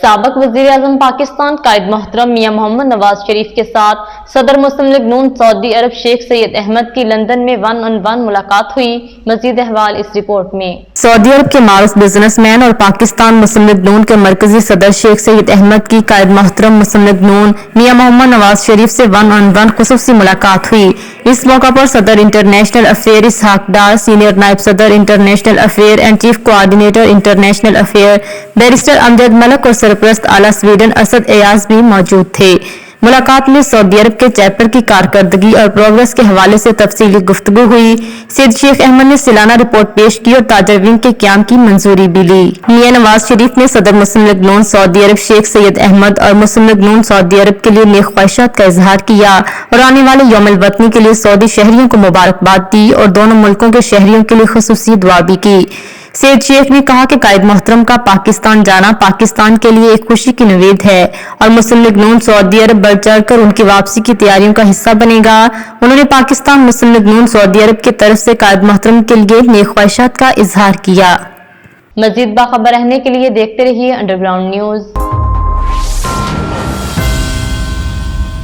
سابق وزیر اعظم پاکستان قائد محترم میاں محمد نواز شریف کے ساتھ صدر مسلم لیگ نون سعودی عرب شیخ سید احمد کی لندن میں 1 on 1 ملاقات ہوئی۔ مزید احوال اس رپورٹ میں۔ سعودی عرب کے معروف بزنس مین اور پاکستان مسلم لیگ نون کے مرکزی صدر شیخ سید احمد کی قائد محترم مسلم لیگ نون میاں محمد نواز شریف سے 1 on 1 خصوصی ملاقات ہوئی۔ اس موقع پر صدر international affair Ishaq Dar, senior نائب صدر international affair and chief coordinator international affair barrister Amjad Malik اور سرپرست اعلیٰ سویڈن اسد ایاز بھی موجود تھے۔ ملاقات میں سعودی عرب کے چیپٹر کی کارکردگی اور پروگرس کے حوالے سے تفصیلی گفتگو ہوئی۔ سید شیخ احمد نے سالانہ رپورٹ پیش کی اور تاجر ونگ کے قیام کی منظوری بھی لی۔ میاں نواز شریف نے صدر مسلم لیگ نون سعودی عرب شیخ سید احمد اور مسلم لیگ نون سعودی عرب کے لیے نیک خواہشات کا اظہار کیا اور آنے والے یوم الوطنی کے لیے سعودی شہریوں کو مبارکباد دی اور دونوں ملکوں کے شہریوں کے لیے خصوصی دعا بھی کی۔ سید شیخ نے کہا کہ قائد محترم کا پاکستان جانا پاکستان کے لیے ایک خوشی کی نوید ہے اور مسلم لیگ نون سعودی عرب بڑھ چڑھ کر ان کی واپسی کی تیاریوں کا حصہ بنے گا۔ انہوں نے پاکستان مسلم لیگ نون سعودی عرب کی طرف سے قائد محترم کے لیے نیک خواہشات کا اظہار کیا۔ مزید باخبر رہنے کے لیے دیکھتے رہیے انڈر گراؤنڈ نیوز۔